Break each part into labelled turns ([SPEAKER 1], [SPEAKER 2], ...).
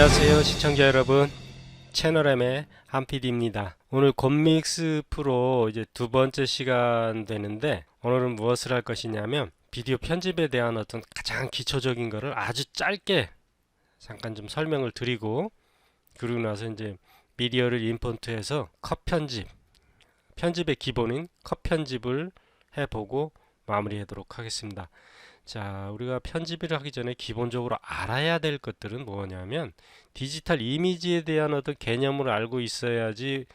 [SPEAKER 1] 안녕하세요 시청자 여러분, 채널M의 한PD입니다. 오늘 곰믹스 프로 이제 두 번째 시간 되는데, 오늘은 무엇을 할 것이냐면 비디오 편집에 대한 어떤 가장 기초적인 거를 아주 짧게 잠깐 좀 설명을 드리고, 그리고 나서 이제 미디어를 임포트해서 컷 편집의 기본인 컷 편집을 해보고 마무리하도록 하겠습니다. 자, 우리가 편집을 하기 전에 기본적으로 알아야 될 것들은 뭐냐면, 디지털 이미지에 대한 어떤 개념을 알고 있어야지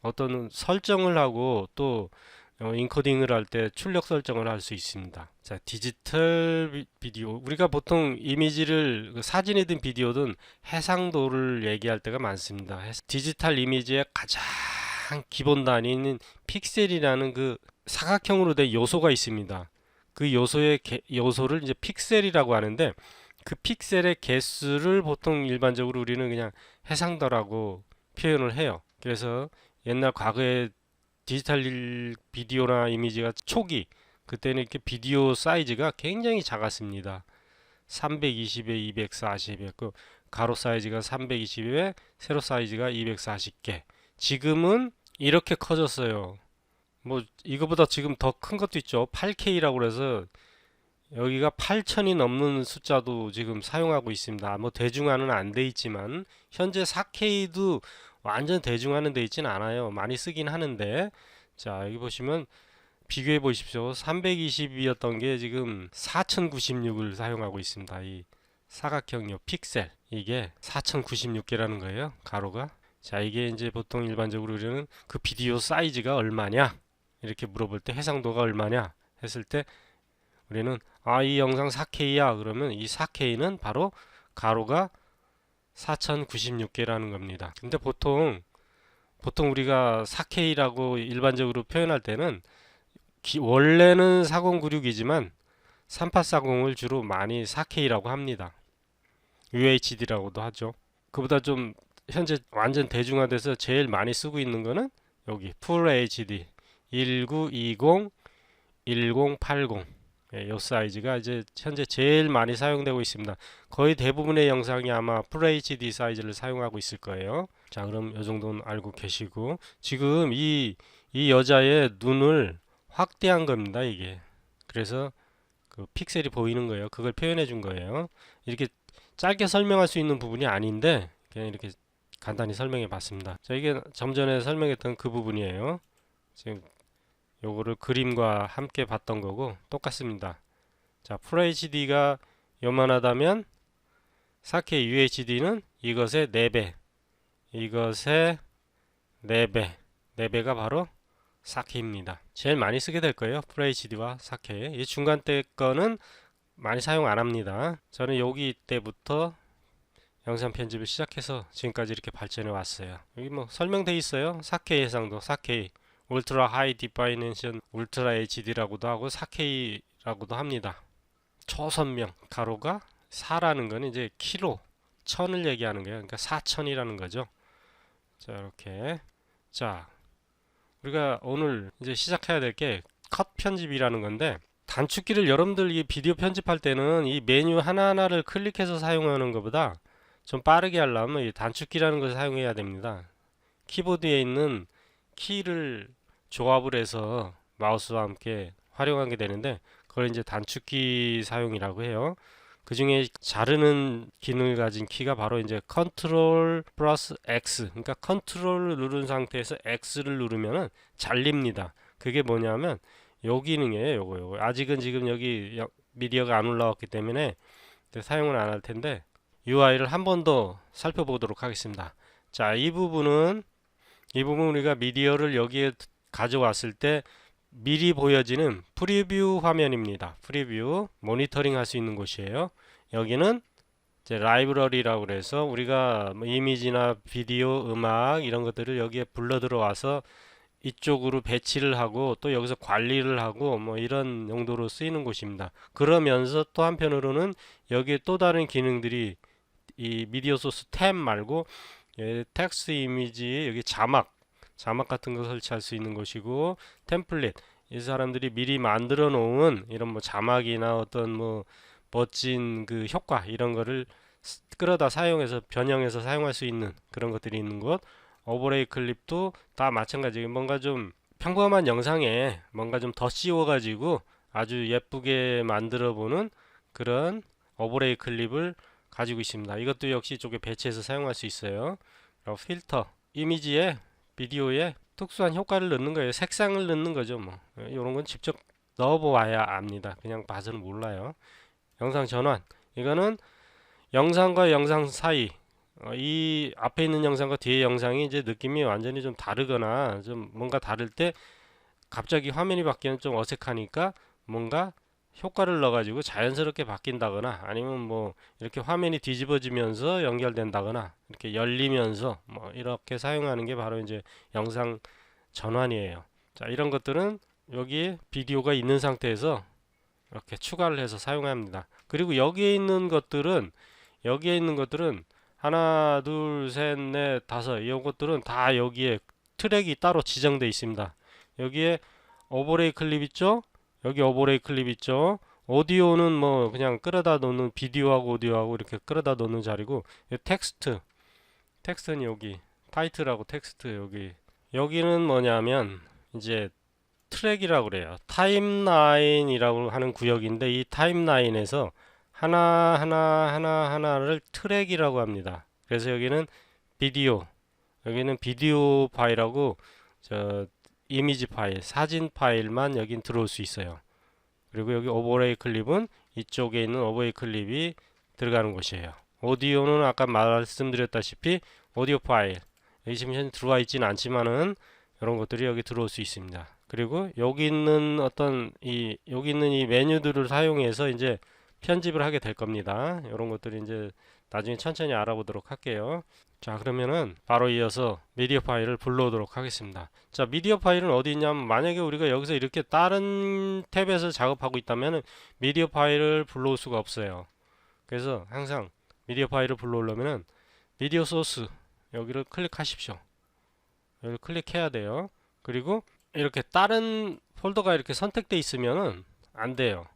[SPEAKER 1] 어떤 설정을 하고 또 인코딩을 할 때 출력 설정을 할 수 있습니다. 자, 디지털 비디오, 우리가 보통 이미지를 사진이든 비디오든 해상도를 얘기할 때가 많습니다. 디지털 이미지의 가장 기본 단위는 픽셀이라는 그 사각형으로 된 요소가 있습니다. 그 요소를 이제 픽셀이라고 하는데, 그 픽셀의 개수를 보통 일반적으로 우리는 그냥 해상도라고 표현을 해요. 그래서 옛날 과거에 디지털 비디오나 이미지가 초기, 그때는 이렇게 비디오 사이즈가 굉장히 작았습니다. 320에 240에 그 가로 사이즈가 320에 세로 사이즈가 240개. 지금은 이렇게 커졌어요. 뭐 이거보다 지금 더 큰 것도 있죠. 8K라고 그래서 여기가 8천이 넘는 숫자도 지금 사용하고 있습니다. 뭐 대중화는 안 돼 있지만 현재 4K도 완전 대중화는 돼 있진 않아요. 많이 쓰긴 하는데, 자 여기 보시면 비교해 보십시오. 320이었던 게 지금 4096을 사용하고 있습니다. 이 사각형요 픽셀, 이게 4096개라는 거예요, 가로가. 자, 이게 이제 보통 일반적으로 우리는 그 비디오 사이즈가 얼마냐 이렇게 물어볼 때, 해상도가 얼마냐 했을 때 우리는 이 영상 4K야 그러면 이 4K는 바로 가로가 4096개라는 겁니다. 근데 보통 우리가 4K라고 일반적으로 표현할 때는 원래는 4096이지만 3840을 주로 많이 4K라고 합니다. UHD라고도 하죠. 그보다 좀 현재 완전 대중화돼서 제일 많이 쓰고 있는 거는 여기 풀 HD 1920, 1080, 이 사이즈가 이제 현재 제일 많이 사용되고 있습니다. 거의 대부분의 영상이 아마 풀 HD 사이즈를 사용하고 있을 거예요. 자, 그럼 이 정도는 알고 계시고, 지금 이 여자의 눈을 확대한 겁니다, 이게. 그래서 그 픽셀이 보이는 거예요. 그걸 표현해 준 거예요. 이렇게 짧게 설명할 수 있는 부분이 아닌데 그냥 이렇게 간단히 설명해 봤습니다. 자, 이게 좀 전에 설명했던 그 부분이에요. 지금 요거를 그림과 함께 봤던 거고 똑같습니다. 자, FHD가 요만하다면 4K UHD는 이것의 4배, 이것의 4배, 4배가 바로 4K입니다. 제일 많이 쓰게 될 거예요. FHD와 4K. 이 중간대 거는 많이 사용 안 합니다. 저는 여기 때부터 영상 편집을 시작해서 지금까지 이렇게 발전해 왔어요. 여기 뭐 설명돼 있어요. 4K 해상도, 4K 울트라 하이 디파이넨션, 울트라 HD라고도 하고 4K라고도 합니다. 초선명, 가로가 4라는 거는 이제 키로, 천을 얘기하는 거예요. 그러니까 4000이라는 거죠. 자, 이렇게. 자, 우리가 오늘 이제 시작해야 될 게 컷 편집이라는 건데, 단축키를 여러분들 이 비디오 편집할 때는 이 메뉴 하나하나를 클릭해서 사용하는 것보다 좀 빠르게 하려면 이 단축키라는 것을 사용해야 됩니다. 키보드에 있는 키를 조합을 해서 마우스와 함께 활용하게 되는데, 그걸 이제 단축키 사용이라고 해요. 그 중에 자르는 기능을 가진 키가 바로 이제 컨트롤 플러스 X, 그러니까 컨트롤을 누른 상태에서 X를 누르면은 잘립니다. 그게 뭐냐면 요 기능이에요. 요거 아직은 지금 여기 미디어가 안 올라왔기 때문에 사용을 안 할 텐데, UI를 한 번 더 살펴보도록 하겠습니다. 자, 이 부분 우리가 미디어를 여기에 가져왔을 때 미리 보여지는 프리뷰 화면입니다. 프리뷰, 모니터링 할 수 있는 곳이에요. 여기는 이제 라이브러리라고 그래서 우리가 뭐 이미지나 비디오, 음악 이런 것들을 여기에 불러 들어와서 이쪽으로 배치를 하고 또 여기서 관리를 하고 뭐 이런 용도로 쓰이는 곳입니다. 그러면서 또 한편으로는 여기에 또 다른 기능들이, 이 미디어 소스 탭 말고 텍스트 이미지, 여기 자막 같은 거 설치할 수 있는 곳이고, 템플릿, 이 사람들이 미리 만들어 놓은 이런 뭐 자막이나 어떤 뭐 멋진 그 효과 이런 거를 끌어다 사용해서 변형해서 사용할 수 있는 그런 것들이 있는 곳. 오버레이 클립도 다 마찬가지예요. 뭔가 좀 평범한 영상에 뭔가 좀 더 씌워가지고 아주 예쁘게 만들어 보는 그런 오버레이 클립을 가지고 있습니다. 이것도 역시 이쪽에 배치해서 사용할 수 있어요. 그리고 필터, 이미지에 비디오에 특수한 효과를 넣는 거예요. 색상을 넣는 거죠. 뭐 이런 건 직접 넣어보아야 압니다. 그냥 봐서는 몰라요. 영상 전환, 이거는 영상과 영상 사이, 이 앞에 있는 영상과 뒤에 영상이 이제 느낌이 완전히 좀 다르거나 좀 뭔가 다를 때 갑자기 화면이 바뀌면 좀 어색하니까 뭔가 효과를 넣어가지고 자연스럽게 바뀐다거나 아니면 뭐 이렇게 화면이 뒤집어지면서 연결된다거나 이렇게 열리면서 뭐 이렇게 사용하는 게 바로 이제 영상 전환이에요. 자, 이런 것들은 여기에 비디오가 있는 상태에서 이렇게 추가를 해서 사용합니다. 그리고 여기에 있는 것들은 하나, 둘, 셋, 넷, 다섯, 이런 것들은 다 여기에 트랙이 따로 지정되어 있습니다. 여기에 오버레이 클립 있죠? 여기 오버레이 클립 있죠? 오디오는 뭐 그냥 끌어다 놓는 비디오하고 오디오하고 이렇게 끌어다 놓는 자리고, 텍스트는 여기 타이틀하고 텍스트 여기는 뭐냐면 이제 트랙이라고 그래요. 타임라인이라고 하는 구역인데 이 타임라인에서 하나를 트랙이라고 합니다. 그래서 여기는 비디오 파일하고 저 이미지 파일, 사진 파일만 여긴 들어올 수 있어요. 그리고 여기 오버레이 클립은 이쪽에 있는 오버레이 클립이 들어가는 곳이에요. 오디오는 아까 말씀드렸다시피 오디오 파일, 여기 지금 현재 들어와 있지는 않지만은 이런 것들이 여기 들어올 수 있습니다. 그리고 여기 있는 이 메뉴들을 사용해서 이제 편집을 하게 될 겁니다. 이런 것들이 이제 나중에 천천히 알아보도록 할게요. 자, 그러면은 바로 이어서 미디어 파일을 불러오도록 하겠습니다. 자, 미디어 파일은 어디 있냐면 만약에 우리가 여기서 이렇게 다른 탭에서 작업하고 있다면 미디어 파일을 불러올 수가 없어요. 그래서 항상 미디어 파일을 불러오려면은 미디어 소스 여기를 클릭하십시오. 여기를 클릭해야 돼요. 그리고 이렇게 다른 폴더가 이렇게 선택되어 있으면은 안 돼요.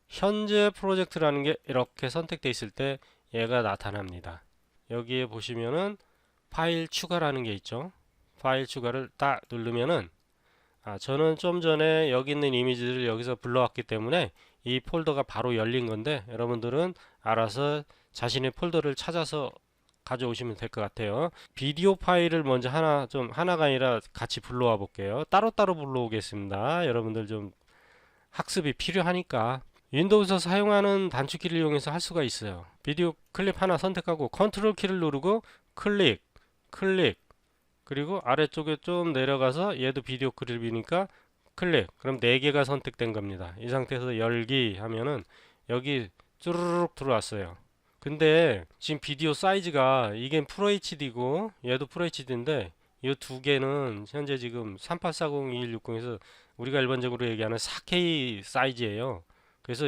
[SPEAKER 1] 현재 프로젝트라는 게 이렇게 선택되어 있을 때 얘가 나타납니다. 여기에 보시면은 파일 추가라는 게 있죠. 파일 추가를 딱 누르면은 저는 좀 전에 여기 있는 이미지를 여기서 불러왔기 때문에 이 폴더가 바로 열린 건데 여러분들은 알아서 자신의 폴더를 찾아서 가져오시면 될 것 같아요. 비디오 파일을 먼저 하나가 아니라 같이 불러와 볼게요. 따로따로 불러오겠습니다. 여러분들 좀 학습이 필요하니까 윈도우에서 사용하는 단축키를 이용해서 할 수가 있어요. 비디오 클립 하나 선택하고 컨트롤 키를 누르고 클릭 그리고 아래쪽에 좀 내려가서 얘도 비디오 클립이니까 클릭, 그럼 4개가 선택된 겁니다. 이 상태에서 열기 하면은 여기 쭈르륵 들어왔어요. 근데 지금 비디오 사이즈가 이게 FHD고 얘도 FHD인데 이 두 개는 현재 지금 38402160에서 우리가 일반적으로 얘기하는 4K 사이즈예요. 그래서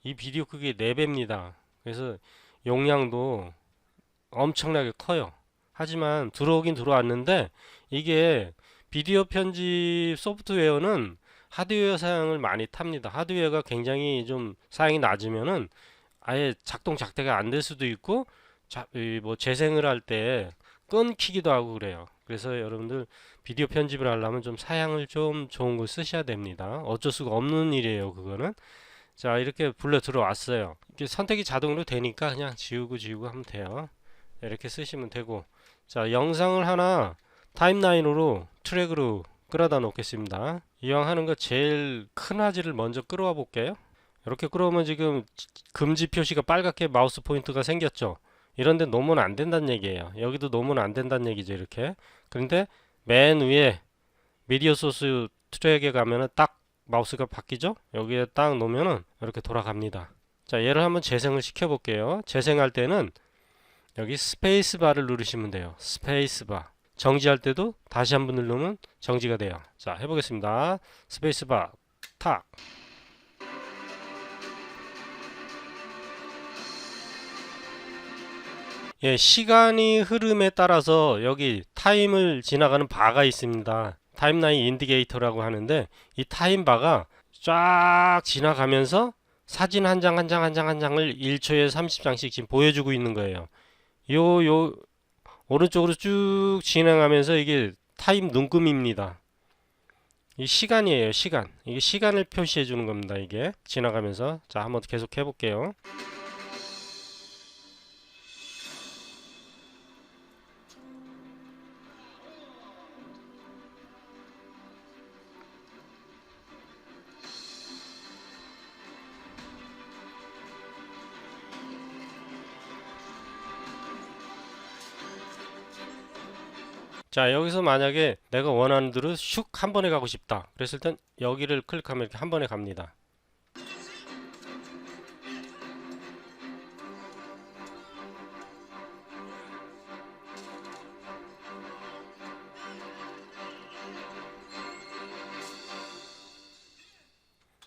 [SPEAKER 1] 이 비디오 크기 4배입니다. 그래서 용량도 엄청나게 커요. 하지만 들어오긴 들어왔는데 이게 비디오 편집 소프트웨어는 하드웨어 사양을 많이 탑니다. 하드웨어가 굉장히 좀 사양이 낮으면은 아예 작동작대가 안 될 수도 있고 뭐 재생을 할 때 끊기기도 하고 그래요. 그래서 여러분들 비디오 편집을 하려면 좀 사양을 좀 좋은 걸 쓰셔야 됩니다. 어쩔 수가 없는 일이에요, 그거는. 자, 이렇게 불러 들어왔어요. 이렇게 선택이 자동으로 되니까 그냥 지우고 하면 돼요. 이렇게 쓰시면 되고, 자, 영상을 하나 타임라인으로 트랙으로 끌어다 놓겠습니다. 이왕 하는 거 제일 큰 화질을 먼저 끌어와 볼게요. 이렇게 끌어오면 지금 금지 표시가 빨갛게 마우스 포인트가 생겼죠. 이런데 놓으면 안 된다는 얘기예요. 여기도 놓으면 안 된다는 얘기죠, 이렇게. 그런데 맨 위에 미디어 소스 트랙에 가면은 딱 마우스가 바뀌죠. 여기에 딱 놓으면은 이렇게 돌아갑니다. 자, 얘를 한번 재생을 시켜 볼게요. 재생할 때는 여기 스페이스 바를 누르시면 돼요. 스페이스 바. 정지할 때도 다시 한번 누르면 정지가 돼요. 자, 해보겠습니다. 스페이스 바 탁. 예, 시간이 흐름에 따라서 여기 타임을 지나가는 바가 있습니다. 타임라인 인디게이터라고 하는데 이 타임 바가 쫙 지나가면서 사진 한 장 한 장 한 장 한 장을 1초에 30장씩 지금 보여주고 있는 거예요. 요 오른쪽으로 쭉 진행하면서 이게 타임 눈금입니다. 이 시간이에요, 시간. 이게 시간을 표시해 주는 겁니다, 이게. 지나가면서. 자, 한번 계속 해볼게요. 자, 여기서 만약에 내가 원하는 대로 슉 한 번에 가고 싶다. 그랬을 땐 여기를 클릭하면 이렇게 한 번에 갑니다.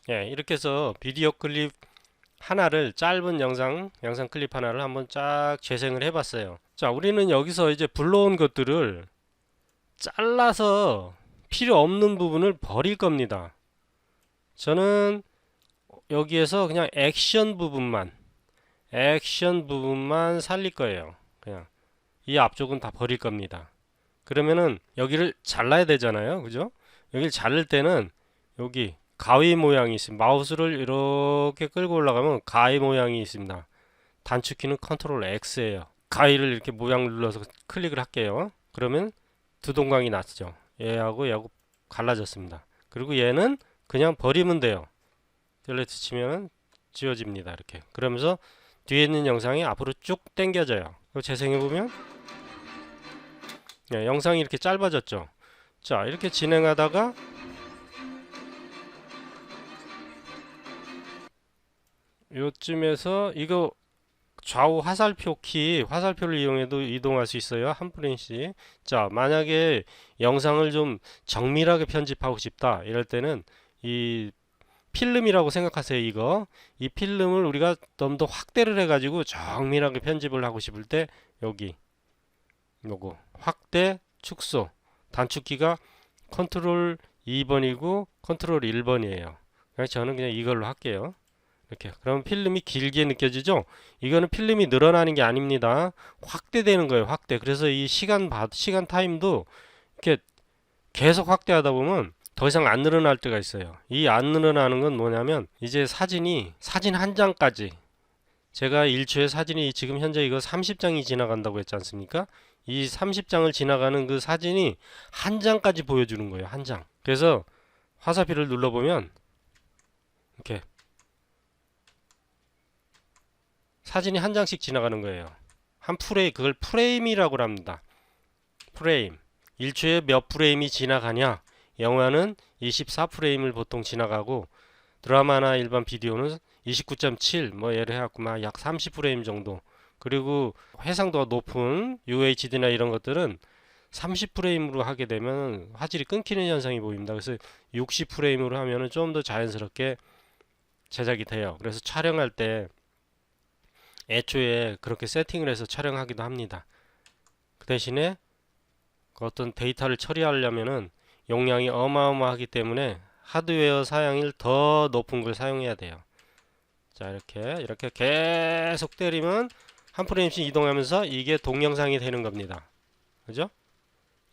[SPEAKER 1] 예, 이렇게 해서 비디오 클립 하나를 짧은 영상 클립 하나를 한번 쫙 재생을 해봤어요. 자, 우리는 여기서 이제 불러온 것들을 잘라서 필요 없는 부분을 버릴 겁니다. 저는 여기에서 그냥 액션 부분만 살릴 거예요. 그냥 이 앞쪽은 다 버릴 겁니다. 그러면은 여기를 잘라야 되잖아요. 그죠? 여기를 자를 때는 여기 가위 모양이 있습니다. 마우스를 이렇게 끌고 올라가면 가위 모양이 있습니다. 단축키는 컨트롤 X예요. 가위를 이렇게 모양 눌러서 클릭을 할게요. 그러면 두 동강이 났죠. 얘하고 갈라졌습니다. 그리고 얘는 그냥 버리면 돼요. 딜리트 치면 지워집니다. 이렇게. 그러면서 뒤에 있는 영상이 앞으로 쭉 당겨져요. 재생해보면 네, 영상이 이렇게 짧아졌죠. 자, 이렇게 진행하다가 요쯤에서 이거 좌우 화살표 키, 화살표를 이용해도 이동할 수 있어요. 한 프레임씩. 자, 만약에 영상을 좀 정밀하게 편집하고 싶다. 이럴 때는 이 필름이라고 생각하세요. 이 필름을 우리가 좀 더 확대를 해가지고 정밀하게 편집을 하고 싶을 때 여기 요거 확대 축소 단축키가 컨트롤 2번이고 컨트롤 1번이에요. 저는 그냥 이걸로 할게요. 이렇게. 그러면 필름이 길게 느껴지죠? 이거는 필름이 늘어나는 게 아닙니다. 확대되는 거예요. 확대. 그래서 이 시간 타임도 이렇게 계속 확대하다 보면 더 이상 안 늘어날 때가 있어요. 이 안 늘어나는 건 뭐냐면 이제 사진 한 장까지 제가 1초에 사진이 지금 현재 이거 30장이 지나간다고 했지 않습니까? 이 30장을 지나가는 그 사진이 한 장까지 보여주는 거예요. 한 장. 그래서 화살표를 눌러보면 이렇게 사진이 한 장씩 지나가는 거예요. 그걸 프레임이라고 합니다. 프레임. 1초에 몇 프레임이 지나가냐? 영화는 24프레임을 보통 지나가고 드라마나 일반 비디오는 29.7 뭐 예를 해갖고 막 약 30프레임 정도. 그리고 해상도가 높은 UHD나 이런 것들은 30프레임으로 하게 되면 화질이 끊기는 현상이 보입니다. 그래서 60프레임으로 하면은 좀 더 자연스럽게 제작이 돼요. 그래서 촬영할 때 애초에 그렇게 세팅을 해서 촬영하기도 합니다. 그 대신에 그 어떤 데이터를 처리하려면은 용량이 어마어마하기 때문에 하드웨어 사양을 더 높은 걸 사용해야 돼요. 자, 이렇게 계속 때리면 한 프레임씩 이동하면서 이게 동영상이 되는 겁니다. 그죠?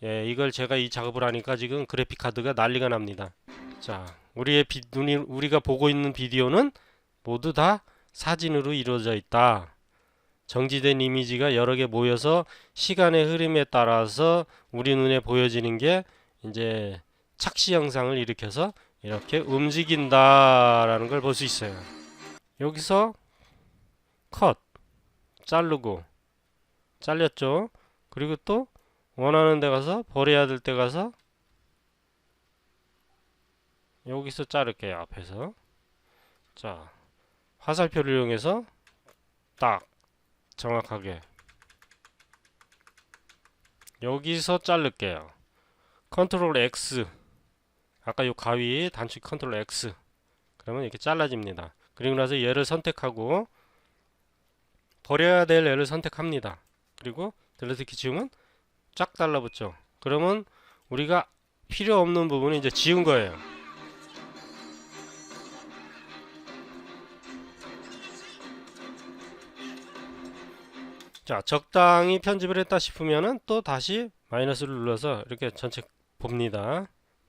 [SPEAKER 1] 예, 이걸 제가 이 작업을 하니까 지금 그래픽 카드가 난리가 납니다. 자, 우리가 보고 있는 비디오는 모두 다 사진으로 이루어져 있다. 정지된 이미지가 여러 개 모여서 시간의 흐름에 따라서 우리 눈에 보여지는 게 이제 착시 현상을 일으켜서 이렇게 움직인다라는 걸 볼 수 있어요. 여기서 컷, 자르고, 잘렸죠? 그리고 또 원하는 데 가서 버려야 될 때 가서 여기서 자를게요. 앞에서. 자, 화살표를 이용해서 딱 정확하게 여기서 자를게요. 컨트롤 X, 아까 요 가위 단축 컨트롤 X, 그러면 이렇게 잘라집니다. 그리고 나서 얘를 선택하고 버려야 될 얘를 선택합니다. 그리고 딜리트 키 치우면 쫙 달라붙죠. 그러면 우리가 필요 없는 부분은 이제 지운 거예요. 자, 적당히 편집을 했다 싶으면은 또 다시 마이너스를 눌러서 이렇게 전체 봅니다.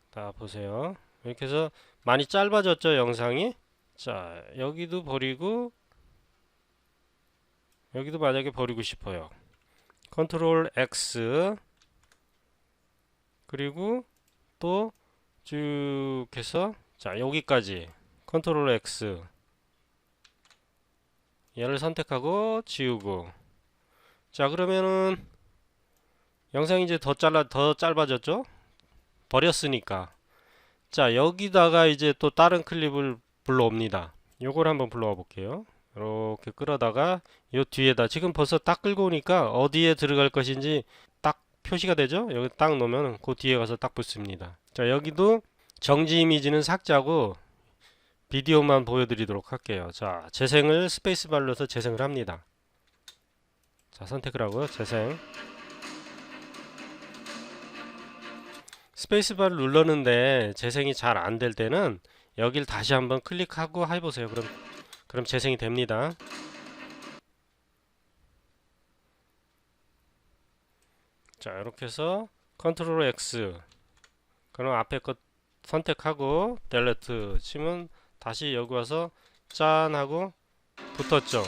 [SPEAKER 1] 다 보세요. 이렇게 해서 많이 짧아졌죠, 영상이. 자, 여기도 버리고 여기도 만약에 버리고 싶어요. 컨트롤 X 그리고 또 쭉 해서 자, 여기까지 컨트롤 X 얘를 선택하고 지우고. 자, 그러면은 영상이 이제 더 짧아졌죠? 버렸으니까. 자, 여기다가 이제 또 다른 클립을 불러옵니다. 요걸 한번 불러와 볼게요. 이렇게 끌어다가 요 뒤에다 지금 벌써 딱 끌고 오니까 어디에 들어갈 것인지 딱 표시가 되죠? 여기 딱 놓으면 그 뒤에 가서 딱 붙습니다. 자, 여기도 정지 이미지는 삭제하고 비디오만 보여드리도록 할게요. 자, 재생을 스페이스바를 눌러서 재생을 합니다. 자, 선택을 하고요. 재생. 스페이스바를 눌렀는데 재생이 잘 안 될 때는 여길 다시 한번 클릭하고 해보세요. 그럼 재생이 됩니다. 자, 이렇게 해서 컨트롤 X 그럼 앞에 것 선택하고 델레트 치면 다시 여기 와서 짠 하고 붙었죠.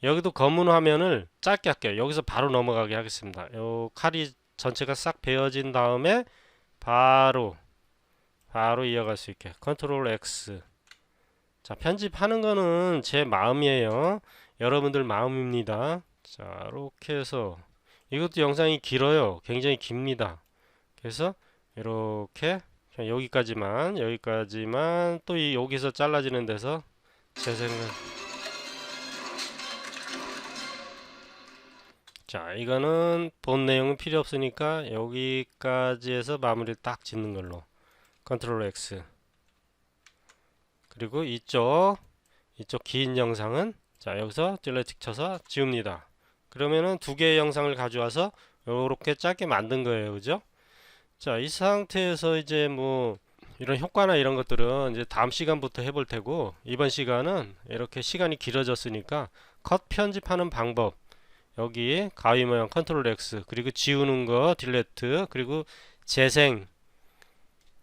[SPEAKER 1] 여기도 검은 화면을 짧게 할게요. 여기서 바로 넘어가게 하겠습니다. 요 칼이 전체가 싹 베어진 다음에 바로 이어갈 수 있게 컨트롤 X. 자, 편집하는 거는 제 마음이에요. 여러분들 마음입니다. 자, 이렇게 해서 이것도 영상이 길어요. 굉장히 깁니다. 그래서 이렇게 여기까지만 또 여기서 잘라지는 데서 재생을. 자, 이거는 본 내용은 필요 없으니까 여기까지 해서 마무리를 딱 짓는 걸로 컨트롤 X. 그리고 이쪽 긴 영상은 자, 여기서 딜레트 쳐서 지웁니다. 그러면은 두 개의 영상을 가져와서 요렇게 짧게 만든 거예요. 그죠? 자, 이 상태에서 이제 뭐 이런 효과나 이런 것들은 이제 다음 시간부터 해볼 테고, 이번 시간은 이렇게 시간이 길어졌으니까 컷 편집하는 방법, 여기 가위 모양 컨트롤 X, 그리고 지우는 거 딜레트, 그리고 재생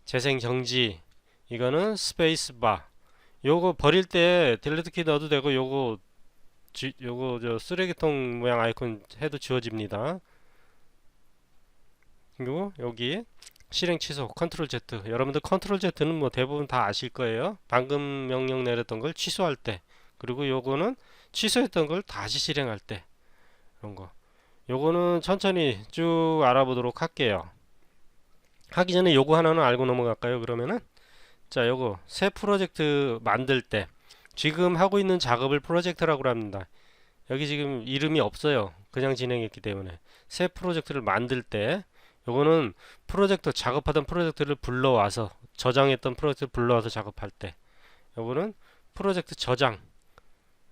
[SPEAKER 1] 정지, 이거는 스페이스 바. 요거 버릴 때 딜레트 키 넣어도 되고, 요거 저 쓰레기통 모양 아이콘 해도 지워집니다. 그리고 여기 실행 취소 컨트롤 Z. 여러분들 컨트롤 Z는 뭐 대부분 다 아실 거예요. 방금 명령 내렸던 걸 취소할 때, 그리고 요거는 취소했던 걸 다시 실행할 때, 이런 거. 요거는 천천히 쭉 알아보도록 할게요. 하기 전에 요거 하나는 알고 넘어갈까요? 그러면은 자, 요거 새 프로젝트 만들 때 지금 하고 있는 작업을 프로젝트라고 합니다. 여기 지금 이름이 없어요. 그냥 진행했기 때문에. 새 프로젝트를 만들 때 요거는 작업하던 프로젝트를 불러와서, 저장했던 프로젝트를 불러와서 작업할 때, 요거는 프로젝트 저장,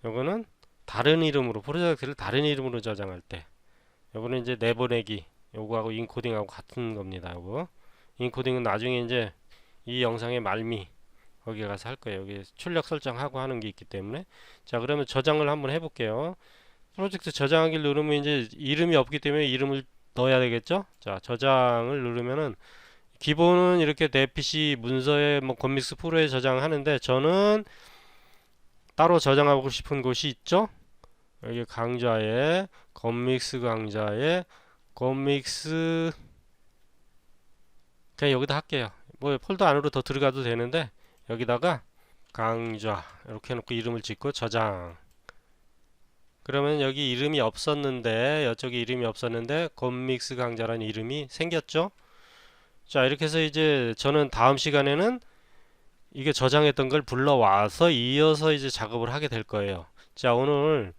[SPEAKER 1] 요거는 다른 이름으로, 프로젝트를 다른 이름으로 저장할 때, 요거는 이제 내보내기, 요거하고 인코딩하고 같은 겁니다. 요거 인코딩은 나중에 이제 이 영상의 말미 거기에 가서 할 거예요. 여기 출력 설정하고 하는 게 있기 때문에. 자, 그러면 저장을 한번 해볼게요. 프로젝트 저장하기를 누르면 이제 이름이 없기 때문에 이름을 넣어야 되겠죠. 자, 저장을 누르면은 기본은 이렇게 내 PC 문서에 뭐 건믹스 프로에 저장하는데, 저는 따로 저장하고 싶은 곳이 있죠. 여기 강좌에 건믹스, 강좌에 건믹스, 그냥 여기다 할게요. 뭐 폴더 안으로 더 들어가도 되는데 여기다가 강좌 이렇게 해놓고 이름을 짓고 저장. 그러면 여기 이름이 없었는데, 이쪽에 이름이 없었는데 건믹스 강좌라는 이름이 생겼죠. 자, 이렇게 해서 이제 저는 다음 시간에는 이게 저장했던 걸 불러와서 이어서 이제 작업을 하게 될 거예요. 자, 오늘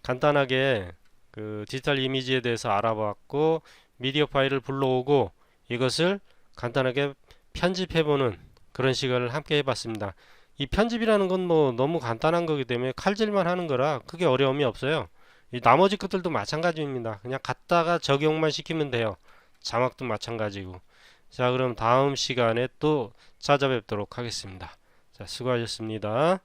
[SPEAKER 1] 간단하게 그 디지털 이미지에 대해서 알아봤고, 미디어 파일을 불러오고 이것을 간단하게 편집해보는 그런 시간을 함께 해봤습니다. 이 편집이라는 건 뭐 너무 간단한 거기 때문에 칼질만 하는 거라 크게 어려움이 없어요. 이 나머지 것들도 마찬가지입니다. 그냥 갖다가 적용만 시키면 돼요. 자막도 마찬가지고. 자, 그럼 다음 시간에 또 찾아뵙도록 하겠습니다. 자, 수고하셨습니다.